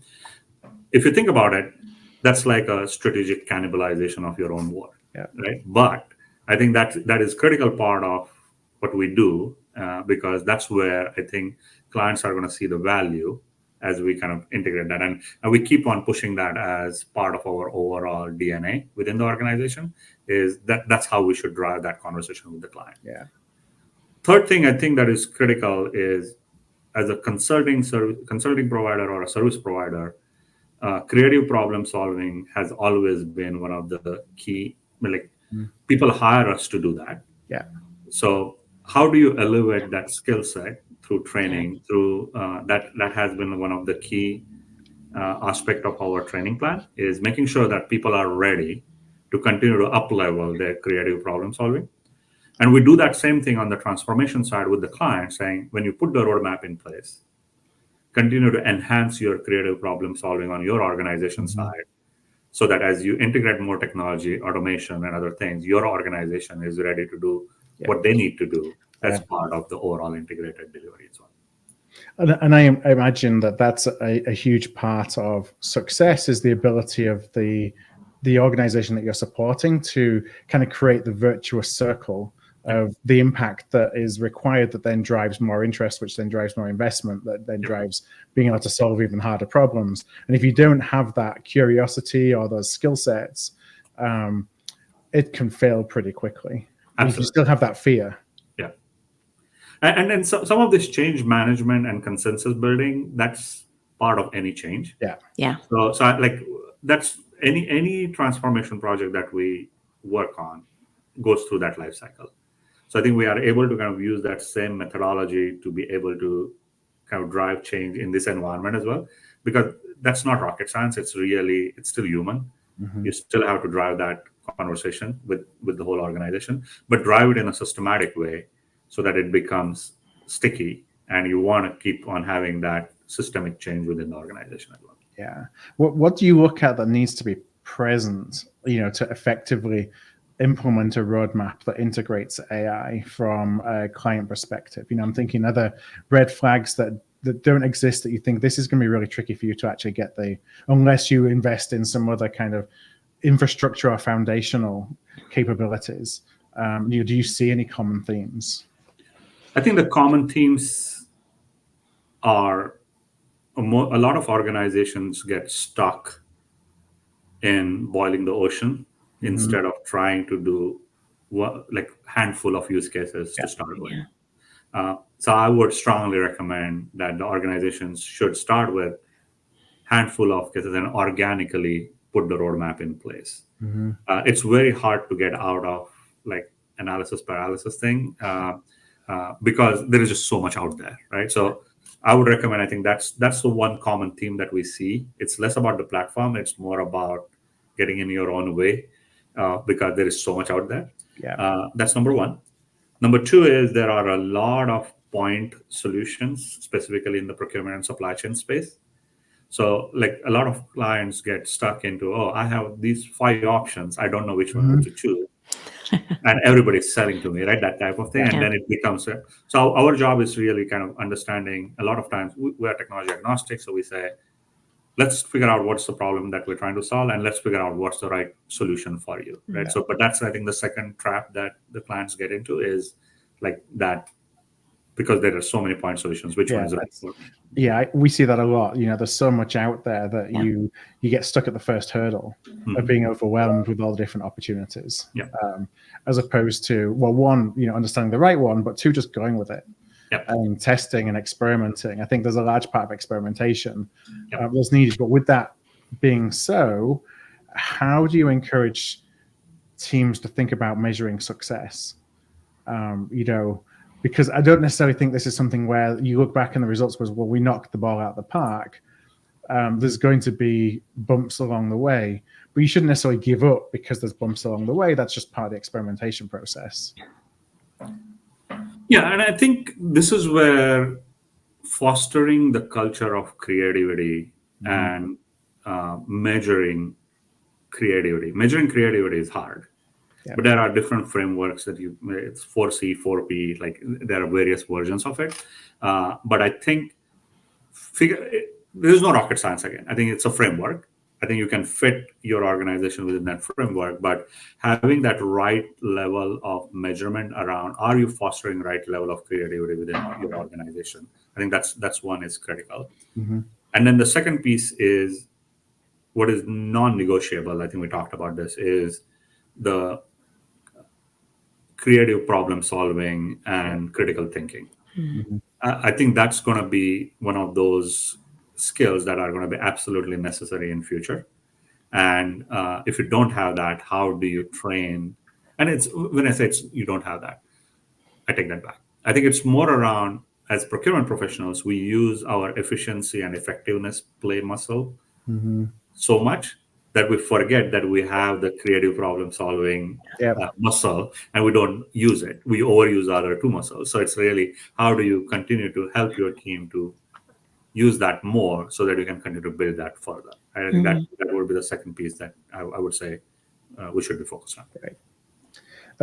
If you think about it, that's like a strategic cannibalization of your own work, right? But I think that is critical part of what we do, because that's where I think clients are going to see the value as we kind of integrate that. And we keep on pushing that as part of our overall DNA within the organization, is that's how we should drive that conversation with the client. Yeah. Third thing I think that is critical is, as a consulting provider or a service provider, creative problem solving has always been one of the key, people hire us to do that. Yeah. So how do you elevate that skill set through training, through that has been one of the key aspect of our training plan, is making sure that people are ready to continue to up-level their creative problem solving. And we do that same thing on the transformation side with the client, saying, when you put the roadmap in place, continue to enhance your creative problem solving on your organization side, so that as you integrate more technology, automation, and other things, your organization is ready to do what they need to do as part of the overall integrated delivery as well. And I imagine that that's a huge part of success, is the ability of the organization that you're supporting to kind of create the virtuous circle of the impact that is required, that then drives more interest, which then drives more investment, that then drives being able to solve even harder problems. And if you don't have that curiosity or those skill sets, it can fail pretty quickly. If you still have that fear. Yeah. And then some of this change management and consensus building, that's part of any change. Yeah. Yeah. So that's any transformation project that we work on goes through that life cycle. So I think we are able to kind of use that same methodology to be able to kind of drive change in this environment as well, because that's not rocket science. It's still human. You still have to drive that conversation with the whole organization, but drive it in a systematic way so that it becomes sticky, and you want to keep on having that systemic change within the organization as well. Yeah. What do you look at that needs to be present, to effectively implement a roadmap that integrates AI from a client perspective? I'm thinking other red flags that don't exist, that you think this is going to be really tricky for you to actually get unless you invest in some other kind of infrastructure or foundational capabilities. Do you see any common themes? I think the common themes are a lot of organizations get stuck in boiling the ocean instead of trying to do like handful of use cases to start with. So I would strongly recommend that the organizations should start with handful of cases and organically put the roadmap in place. It's very hard to get out of like analysis paralysis thing because there is just so much out there, right? So I would recommend, I think that's the one common theme that we see. It's less about the platform. It's more about getting in your own way because there is so much out there. That's number one. Number two is there are a lot of point solutions, specifically in the procurement and supply chain space. So like a lot of clients get stuck into, oh, I have these 5 options. I don't know which one to choose. And everybody's selling to me, right? That type of thing. And then it becomes, so our job is really kind of understanding. A lot of times we are technology agnostic. So we say, let's figure out what's the problem that we're trying to solve, and let's figure out what's the right solution for you, right? So, but that's, I think, the second trap that the clients get into is like that, because there are so many point solutions. Which one is right for me? Yeah, we see that a lot. There's so much out there that you get stuck at the first hurdle of being overwhelmed with all the different opportunities, as opposed to, well, one, understanding the right one, but two, just going with it. And testing and experimenting. I think there's a large part of experimentation that's needed. But with that being so, how do you encourage teams to think about measuring success? Because I don't necessarily think this is something where you look back and the results was, well, we knocked the ball out of the park. There's going to be bumps along the way, but you shouldn't necessarily give up because there's bumps along the way. That's just part of the experimentation process. Yeah, and I think this is where fostering the culture of creativity and measuring creativity is hard. But there are different frameworks that it's 4C, 4P, like there are various versions of it. But I think there's no rocket science again. I think it's a framework. I think you can fit your organization within that framework, but having that right level of measurement around, are you fostering right level of creativity within your organization? I think that's one is critical. And then the second piece is what is non-negotiable. I think we talked about this, is the creative problem solving and critical thinking. I think that's going to be one of those skills that are going to be absolutely necessary in future. And if you don't have that, how do you train? And it's, when I say you don't have that, I take that back. I think it's more around, as procurement professionals, we use our efficiency and effectiveness play muscle so much that we forget that we have the creative problem solving muscle, and we don't use it. We overuse the other 2 muscles. So it's really, how do you continue to help your team to use that more so that you can continue to build that further? And I think that would be the second piece that I would say we should be focused on. Right.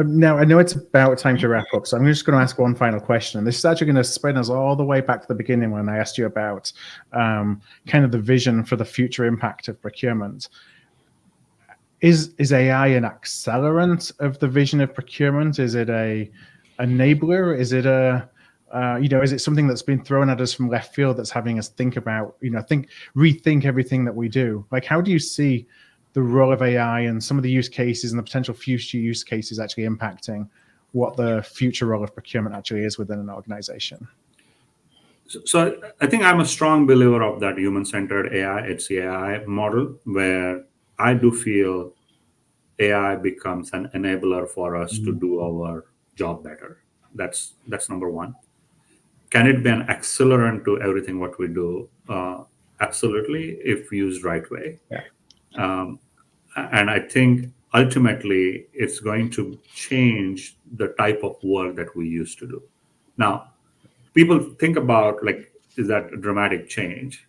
Now, I know it's about time to wrap up, so I'm just going to ask one final question. And this is actually going to spin us all the way back to the beginning when I asked you about kind of the vision for the future impact of procurement. Is AI an accelerant of the vision of procurement? Is it a enabler? Is it is it something that's been thrown at us from left field that's having us think about, rethink everything that we do? Like, how do you see the role of AI and some of the use cases and the potential future use cases actually impacting what the future role of procurement actually is within an organization? So I think I'm a strong believer of that human-centered AI, HCAI model, where I do feel AI becomes an enabler for us to do our job better. That's number one. Can it be an accelerant to everything what we do? Absolutely, if used right way. And I think ultimately it's going to change the type of work that we used to do. Now, people think about, like, is that a dramatic change?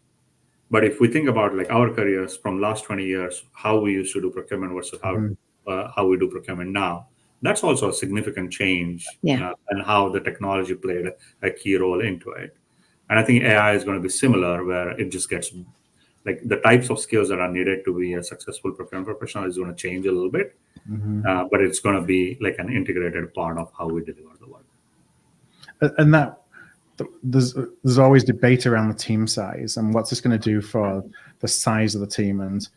But if we think about like our careers from last 20 years, how we used to do procurement versus how we do procurement now, that's also a significant change and how the technology played a key role into it. And I think AI is going to be similar, where it just gets, like, the types of skills that are needed to be a successful procurement professional is going to change a little bit, but it's going to be like an integrated part of how we deliver the work. And that there's always debate around the team size and what's this going to do for the size of the team. And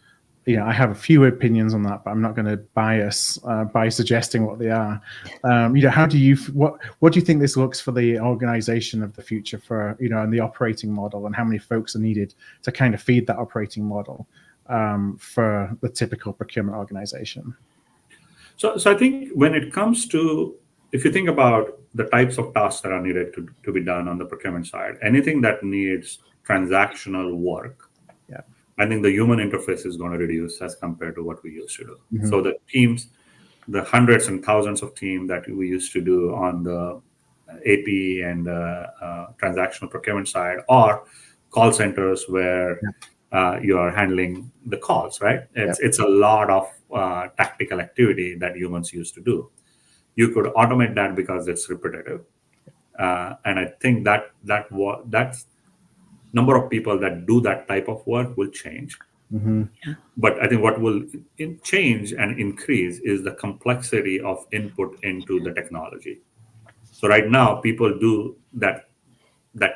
I have a few opinions on that, but I'm not going to bias by suggesting what they are. How do you what do you think this looks for the organization of the future for and the operating model, and how many folks are needed to kind of feed that operating model for the typical procurement organization? So I think when it comes to, if you think about the types of tasks that are needed to be done on the procurement side, anything that needs transactional work, I think the human interface is going to reduce as compared to what we used to do. Mm-hmm. So the teams, the hundreds and thousands of teams that we used to do on the AP and transactional procurement side, or call centers where you are handling the calls, right? It's a lot of tactical activity that humans used to do. You could automate that because it's repetitive, and I think that's number of people that do that type of work will change. Mm-hmm. But I think what will change and increase is the complexity of input into the technology. So right now, people do that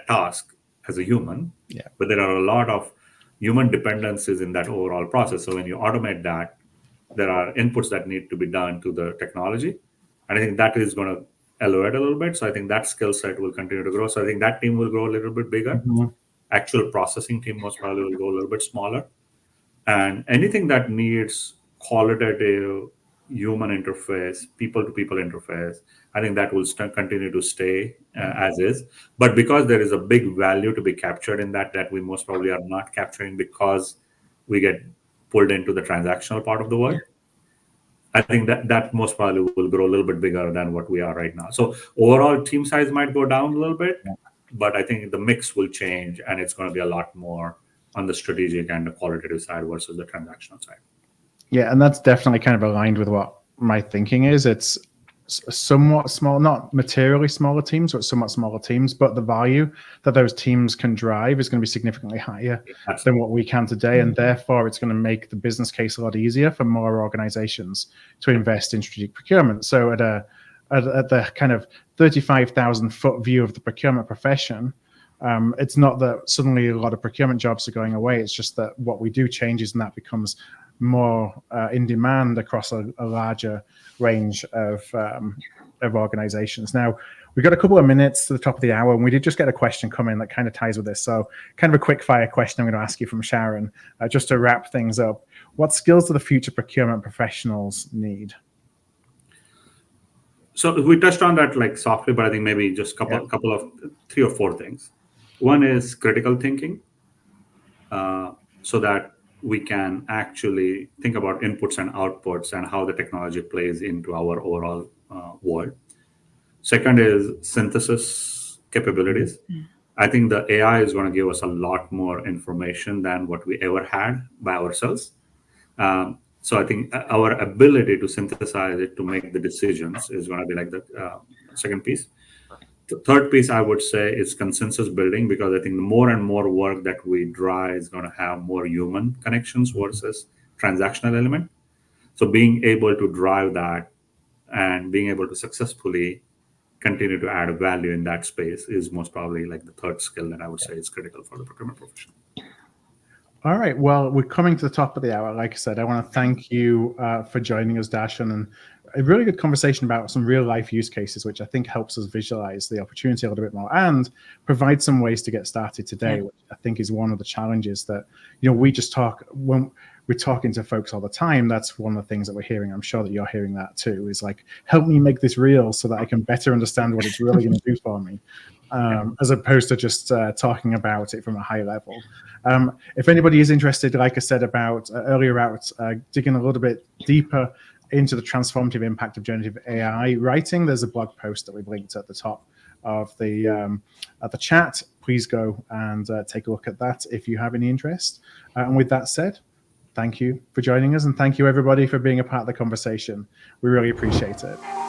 task as a human, but there are a lot of human dependencies in that overall process. So when you automate that, there are inputs that need to be done to the technology. And I think that is going to elevate a little bit. So I think that skill set will continue to grow. So I think that team will grow a little bit bigger. Mm-hmm. Actual processing team most probably will go a little bit smaller. And anything that needs qualitative human interface, people-to-people interface, I think that will continue to stay as is. But because there is a big value to be captured in that we most probably are not capturing because we get pulled into the transactional part of the work, I think that most probably will grow a little bit bigger than what we are right now. So overall team size might go down a little bit, but I think the mix will change, and it's going to be a lot more on the strategic and the qualitative side versus the transactional side. Yeah, and that's definitely kind of aligned with what my thinking is. It's somewhat small, not materially smaller teams, but somewhat smaller teams, but the value that those teams can drive is going to be significantly higher than what we can today. And therefore, it's going to make the business case a lot easier for more organizations to invest in strategic procurement. So at the kind of 35,000 foot view of the procurement profession, it's not that suddenly a lot of procurement jobs are going away. It's just that what we do changes, and that becomes more in demand across a larger range of organizations. Now, we've got a couple of minutes to the top of the hour, and we did just get a question come in that kind of ties with this. So kind of a quick fire question I'm going to ask you from Sharon, just to wrap things up. What skills do the future procurement professionals need? So we touched on that like softly, but I think maybe just couple of 3 or 4 things. One is critical thinking, so that we can actually think about inputs and outputs and how the technology plays into our overall world. Second is synthesis capabilities. Mm-hmm. I think the AI is going to give us a lot more information than what we ever had by ourselves. So I think our ability to synthesize it to make the decisions is going to be like the second piece. The third piece, I would say, is consensus building, because I think the more and more work that we drive is going to have more human connections versus transactional element. So being able to drive that and being able to successfully continue to add value in that space is most probably like the third skill that I would say is critical for the procurement profession. All right. Well, we're coming to the top of the hour. Like I said, I want to thank you for joining us, Darshan, and a really good conversation about some real life use cases, which I think helps us visualize the opportunity a little bit more and provide some ways to get started today, which I think is one of the challenges that, we just talk when we're talking to folks all the time. That's one of the things that we're hearing. I'm sure that you're hearing that too, is like, help me make this real so that I can better understand what it's really going to do for me. As opposed to just talking about it from a high level. If anybody is interested, like I said about earlier, about digging a little bit deeper into the transformative impact of generative AI writing, there's a blog post that we've linked at the top of the chat. Please go and take a look at that if you have any interest. And with that said, thank you for joining us, and thank you everybody for being a part of the conversation. We really appreciate it.